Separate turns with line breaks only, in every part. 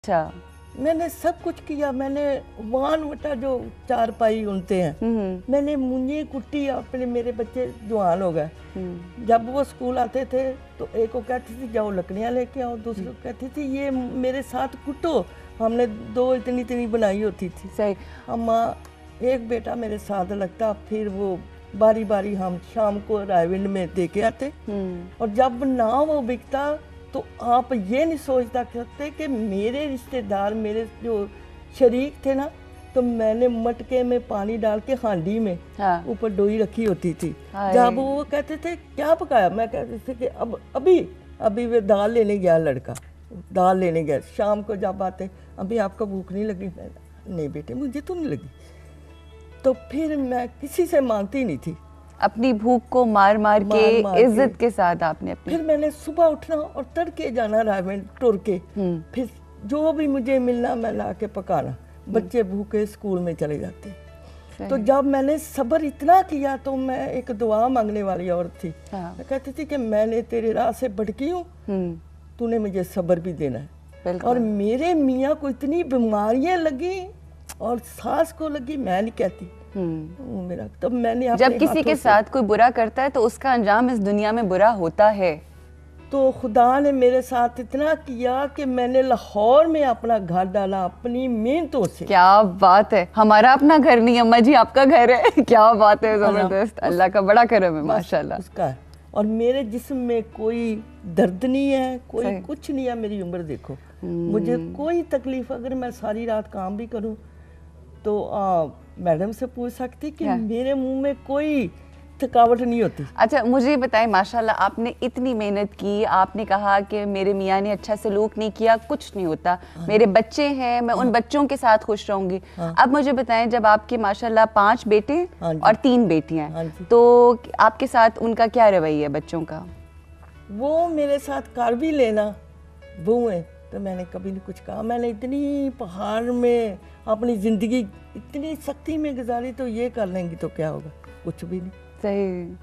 अच्छा।
मैंने सब कुछ किया। मैंने वान वटा जो चार पाई उनते हैं, मैंने मुंजी कुट्टी। अपने मेरे बच्चे जवान हो गए। जब वो स्कूल आते थे तो एक को कहती थी जाओ लकड़ियाँ लेके आओ, दूसरे को कहती थी ये मेरे साथ कुटो। हमने दो इतनी इतनी बनाई होती थी।
सही।
अम्मा एक बेटा मेरे साथ लगता, फिर वो बारी बारी हम शाम को रायविंड में दे के आते। और जब ना वो बिकता तो आप ये नहीं सोचता करते कि मेरे रिश्तेदार, मेरे जो शरीक थे ना, तो मैंने मटके में पानी डाल के हांडी में ऊपर डोई रखी होती थी। जब वो कहते थे क्या पकाया, मैं कहती थी कि अब अभी वे दाल लेने गया लड़का, दाल लेने गया। शाम को जब आते अभी आपको भूख नहीं लगी? नहीं बेटे मुझे तो नहीं लगी। तो फिर मैं किसी से मांगती नहीं थी।
अपनी भूख को मार मार के इज्जत के साथ आपने अपनी।
फिर मैंने सुबह उठना और तड़के जाना रायविंड टुर के, फिर जो भी मुझे मिलना मैं ला के पकाना। बच्चे भूखे स्कूल में चले जाते। तो जब मैंने सब्र इतना किया तो मैं एक दुआ मांगने वाली औरत थी। मैं कहती थी कि मैंने तेरे राह से भटकी हूँ, तूने मुझे सब्र भी देना है। और मेरे मियाँ को इतनी बीमारियां लगी और सास को लगी, मैं नहीं कहती मेरा। तब मैंने
जब किसी के साथ कोई बुरा करता है तो उसका अंजाम इस दुनिया में बुरा होता है।
तो खुदा ने मेरे साथ इतना किया कि मैंने लाहौर में अपना घर डाला अपनी मेहनतों से।
क्या बात है। हमारा अपना घर नहीं अम्मा जी, आपका घर है। क्या बात है, जबरदस्त। अल्लाह का बड़ा करम है माशाल्लाह।
उसका है। और मेरे जिस्म में कोई दर्द नहीं है, कोई कुछ नहीं है। मेरी उम्र देखो, मुझे कोई तकलीफ, अगर मैं सारी रात काम भी करूं तो मैडम से पूछ सकती कि मेरे मुंह में कोई थकावट नहीं होती।
अच्छा मुझे बताएं, माशाल्लाह आपने इतनी मेहनत की, आपने कहा कि मेरे मियाँ ने अच्छा सलूक नहीं किया, कुछ नहीं होता, मेरे बच्चे हैं, मैं उन बच्चों के साथ खुश रहूंगी। अब मुझे बताएं, जब आपके माशाल्लाह 5 बेटे और 3 बेटियां हैं, तो आपके साथ उनका क्या रवैया है बच्चों का?
वो मेरे साथ कर भी लेना वो है, तो मैंने कभी नहीं कुछ कहा। मैंने इतनी पहाड़ में अपनी ज़िंदगी इतनी सख्ती में गुजारी, तो ये कर लेंगी तो क्या होगा, कुछ भी नहीं।
सही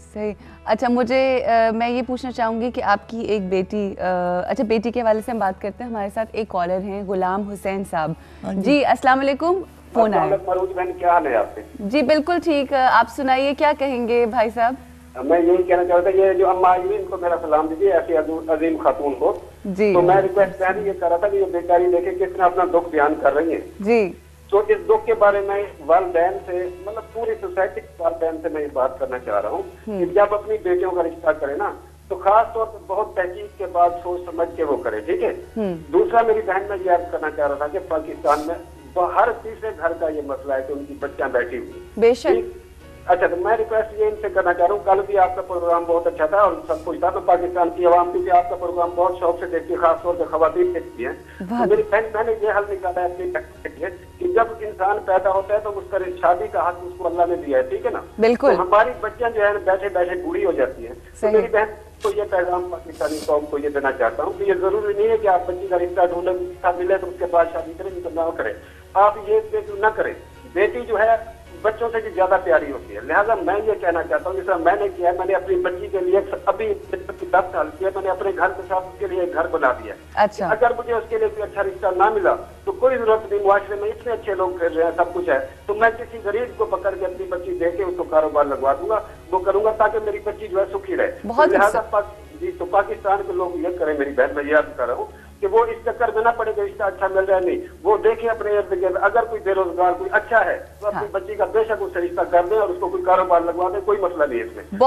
सही। अच्छा मुझे मैं ये पूछना चाहूँगी कि आपकी एक बेटी, अच्छा बेटी के हवाले से हम बात करते हैं। हमारे साथ एक कॉलर हैं गुलाम हुसैन साहब। जी अस्सलाम वालेकुम। फोन आया।
क्या हाल है आपके?
जी बिल्कुल ठीक। आप सुनाइए, क्या कहेंगे भाई साहब?
मैं यही कहना चाहता था, ये जो अम्मा आई हुई इनको मेरा सलाम दीजिए, ऐसी अजीम खातून को।
जी।
तो मैं रिक्वेस्ट ये कर रहा था कि ये बेचारी देखे किस तरह अपना दुख बयान कर रही है।
जी।
तो इस दुख के बारे में वालिदैन से, मतलब पूरी सोसाइटी के वालिदैन से मैं ये बात करना चाह रहा हूँ कि जब अपनी बेटियों का रिश्ता करे ना, तो खास तौर पर बहुत तहकीक के बाद सोच समझ के वो करे, ठीक है। दूसरा मेरी बहन में ये अर्ज करना चाह रहा था कि पाकिस्तान में हर तीसरे घर का ये मसला है कि उनकी बच्चियां बैठी हुई।
बेशक।
अच्छा, तो मैं रिक्वेस्ट ये इनसे करना चाह रहा हूँ, कल भी आपका प्रोग्राम बहुत अच्छा था और सब कुछ था, तो पाकिस्तान की आवाम क्योंकि आपका प्रोग्राम बहुत शौक से देखती है, खासतौर पर खवातीन देखती है। तो मेरी बहन, मैंने ये हल निकाला है अपनी लिए कि जब इंसान पैदा होता है तो उसका शादी का हक उसको अल्लाह ने दिया है, ठीक है ना।
बिल्कुल।
तो हमारी बच्चियां जो है बैठे बैठे बूढ़ी हो जाती है। तो मेरी बहन तो ये पैगाम पाकिस्तानी कौम को ये देना चाहता हूँ कि ये जरूरी नहीं है कि आप बच्ची का रिश्ता ढूंढे, मिले तो उसके बाद शादी करें, तो ना करें। आप ये न करें। बेटी जो है बच्चों से भी ज्यादा प्यारी होती है। लिहाजा मैं ये कहना चाहता हूँ, जैसा मैंने किया, मैंने अपनी बच्ची के लिए अभी 10 साल किया, मैंने अपने घर के साथ उसके लिए एक घर बना दिया।
अच्छा।
अगर मुझे उसके लिए कोई अच्छा रिश्ता ना मिला तो कोई जरूरत नहीं, मुआशरे में इतने अच्छे लोग फिर रहे हैं, सब कुछ है, तो मैं किसी गरीब को पकड़ के अपनी बच्ची दे के उसको कारोबार लगवा दूंगा, वो करूंगा ताकि मेरी बच्ची जो है सुखी रहे। लिहाजा जी, तो पाकिस्तान के लोग ये करें, मेरी बहन मैं याद कर रहा हूँ कि वो इस चक्कर में ना पड़े कि रिश्ता अच्छा मिल रहा है, नहीं, वो देखें अपने इर्द गिर्द, अगर कोई बेरोजगार कोई अच्छा है तो अपनी बच्ची का बेशक उससे रिश्ता कर दे और उसको कोई कारोबार लगवा दे, कोई मसला नहीं इसमें।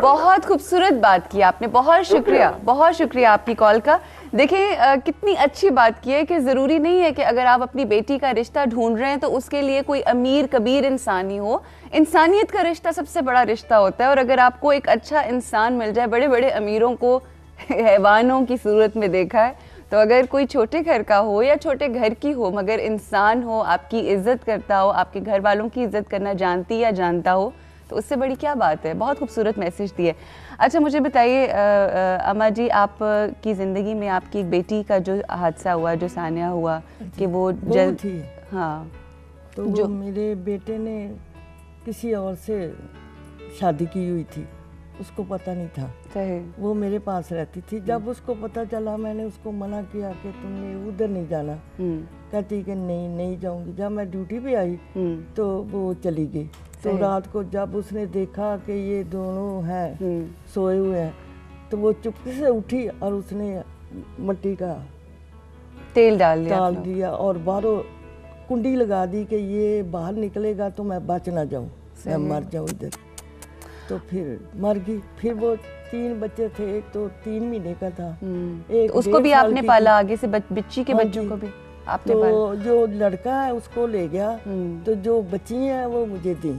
बहुत खूबसूरत बात की आपने, बहुत शुक्रिया, बहुत शुक्रिया आपकी कॉल का। देखिए कितनी अच्छी बात की है कि जरूरी नहीं है कि अगर आप अपनी बेटी का रिश्ता ढूंढ रहे हैं तो उसके लिए कोई अमीर कबीर इंसान ही हो। इंसानियत का रिश्ता सबसे बड़ा रिश्ता होता है, और अगर आपको एक अच्छा इंसान मिल जाए, बड़े बड़े अमीरों को हैवानों की सूरत में देखा है, तो अगर कोई छोटे घर का हो या छोटे घर की हो मगर इंसान हो, आपकी इज्जत करता हो, आपके घर वालों की इज्जत करना जानती या जानता हो, तो उससे बड़ी क्या बात है। बहुत खूबसूरत मैसेज दिए। अच्छा मुझे बताइए अम्मा जी, आप की ज़िंदगी में आपकी एक बेटी का जो हादसा हुआ, जो सानिया हुआ कि वो जल्द
थी।
हाँ,
तो जो मेरे बेटे ने किसी और से शादी की हुई थी, उसको पता नहीं था,
सही।
वो मेरे पास रहती थी। जब उसको पता चला मैंने उसको मना किया कि तुमने उधर नहीं जाना, कहती कि नहीं जाऊंगी। जब मैं ड्यूटी पे आई तो वो चली गई। तो रात को जब उसने देखा कि ये दोनों हैं सोए हुए हैं, तो वो चुपके से उठी और उसने मिट्टी का
तेल डाल
दिया और बाहरों कुंडी लगा दी कि ये बाहर निकलेगा तो मैं बच ना जाऊं, मैं मर जाऊं इधर। तो फिर मर गई। फिर वो 3 बच्चे थे, एक तो 3 महीने का था, एक
तो उसको भी आपने पाला आगे से, बच्ची के बच्चों को भी आपने
तो
पाला?
जो लड़का है उसको ले गया, तो जो बच्ची हैं वो मुझे दी,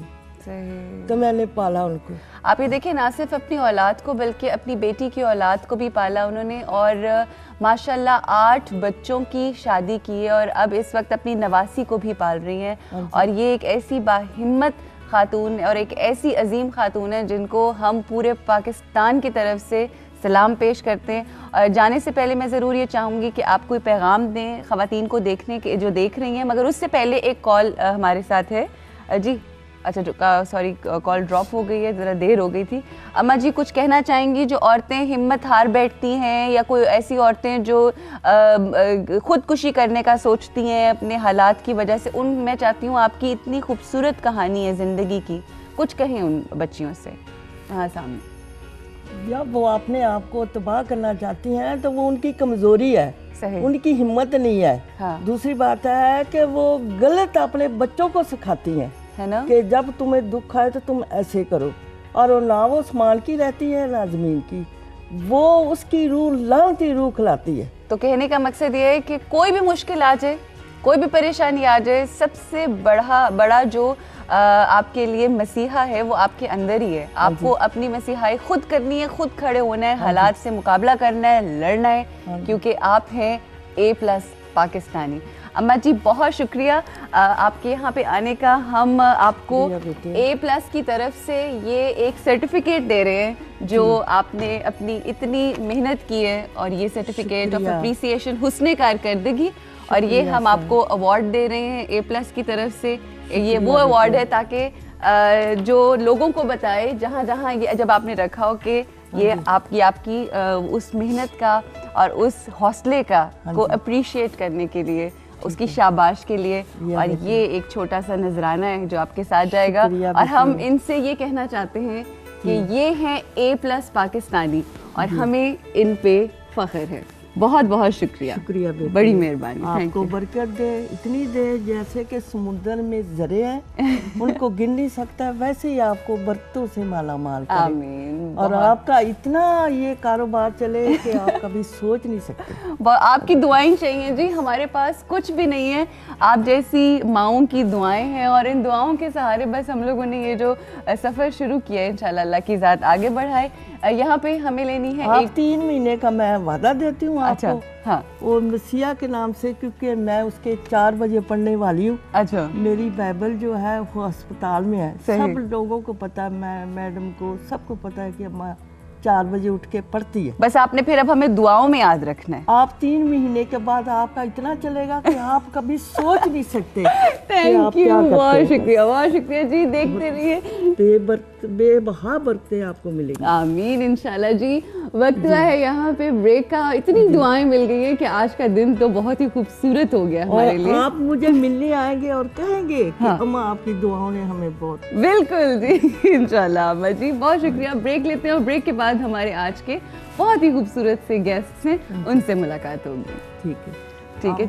तो मैंने पाला उनको।
आप ये देखिए, ना सिर्फ अपनी औलाद को बल्कि अपनी बेटी की औलाद को भी पाला उन्होंने, और माशाल्लाह 8 बच्चों की शादी की है और अब इस वक्त अपनी नवासी को भी पाल रही हैं। और ये एक ऐसी बाहिम्मत खातून और एक ऐसी अजीम खातून है जिनको हम पूरे पाकिस्तान की तरफ से सलाम पेश करते हैं। और जाने से पहले मैं ज़रूर ये चाहूँगी कि आप कोई पैगाम दें ख़वातीन को देखने के जो देख रही हैं, मगर उससे पहले एक कॉल हमारे साथ है। जी अच्छा, सॉरी कॉल ड्रॉप हो गई है, ज़रा देर हो गई थी। अम्मा जी कुछ कहना चाहेंगी? जो औरतें हिम्मत हार बैठती हैं या कोई ऐसी औरतें जो ख़ुदकुशी करने का सोचती हैं अपने हालात की वजह से, उन मैं चाहती हूँ आपकी इतनी खूबसूरत कहानी है ज़िंदगी की, कुछ कहें उन बच्चियों से हाँ सामने।
जब वो अपने आप को तबाह करना चाहती हैं तो वो उनकी कमज़ोरी है,
सही।
उनकी हिम्मत नहीं है।
हाँ।
दूसरी बात है कि वो गलत अपने बच्चों को सिखाती हैं,
है ना, कि
जब तुम्हें दुख आए तो तुम ऐसे करो, और ना वो आसमान की रहती है ना ज़मीन की, वो उसकी रूह लानती रूह खिलाती है।
तो कहने का मकसद ये है कि कोई भी मुश्किल आ जाए, कोई भी परेशानी आ जाए, सबसे बड़ा जो आपके लिए मसीहा है वो आपके अंदर ही है। आपको अपनी मसीहाई खुद करनी है, खुद खड़े होना है, हालात से मुकाबला करना है, लड़ना है, क्योंकि आप हैं A+ पाकिस्तानी। अम्मा जी बहुत शुक्रिया आपके यहाँ पे आने का। हम आपको A+ की तरफ से ये एक सर्टिफिकेट दे रहे हैं जो आपने अपनी इतनी मेहनत की है, और ये सर्टिफिकेट ऑफ अप्रिसिएशन हुस्ने कारकर्दगी, और ये हम आपको अवार्ड दे रहे हैं A+ की तरफ से। ये वो अवार्ड है ताकि जो लोगों को बताए जहाँ जहाँ ये जब आपने रखा हो कि ये आपकी उस मेहनत का और उस हौसले का को अप्रिशिएट करने के लिए, उसकी शाबाश के लिए, और ये एक छोटा सा नजराना है जो आपके साथ जाएगा। और हम इनसे ये कहना चाहते हैं कि ये हैं A+ पाकिस्तानी और हमें इन पे फख्र है। बहुत बहुत शुक्रिया
बेटी,
बड़ी मेहरबानी।
आपको बरकत दे, इतनी दे जैसे कि समुद्र में जरे हैं उनको गिन नहीं सकता, वैसे ही आपको बरकतों से माला माल करे।
आमीन।
और आपका इतना ये कारोबार चले कि आप कभी सोच नहीं सकते।
आपकी दुआएं चाहिए जी, हमारे पास कुछ भी नहीं है, आप जैसी माओं की दुआएं हैं, और इन दुआओं के सहारे बस हम लोगों ने ये जो सफ़र शुरू किया है, इंशाल्लाह अल्लाह की ज़ात आगे बढ़ाए। यहाँ पे हमें लेनी है
आप 3 महीने का मैं वादा देती हूँ आपको।
अच्छा, हाँ।
वो मसीहा के नाम से, क्योंकि मैं उसके 4 बजे पढ़ने वाली हूँ।
अच्छा।
मेरी बाइबल जो है वो अस्पताल में है, सब लोगों को पता है, मैं मैडम को सबको पता है कि अम्मा 4 बजे उठ के पढ़ती है।
बस आपने फिर अब हमें दुआओं में याद रखना है।
आप 3 महीने के बाद आपका इतना चलेगा कि आप कभी सोच नहीं सकते।
थैंक यू, बहुत शुक्रिया जी। देखते रहिए,
बेबहा बरकतें आपको मिलेंगी।
आमीन इंशाल्लाह जी। वक्त हुआ है यहाँ पे ब्रेक का। इतनी दुआएं मिल गई है कि आज का दिन तो बहुत ही खूबसूरत हो गया हमारे लिए।
आप मुझे मिलने आएंगे और कहेंगे कि अम्मा आपकी दुआओं ने हमें बहुत।
बिल्कुल जी, इंशाल्लाह अम्मा जी। बहुत शुक्रिया। ब्रेक लेते हैं और ब्रेक के बाद हमारे आज के बहुत ही खूबसूरत से गेस्ट हैं, उनसे मुलाकात होगी।
ठीक है।
ठीक है।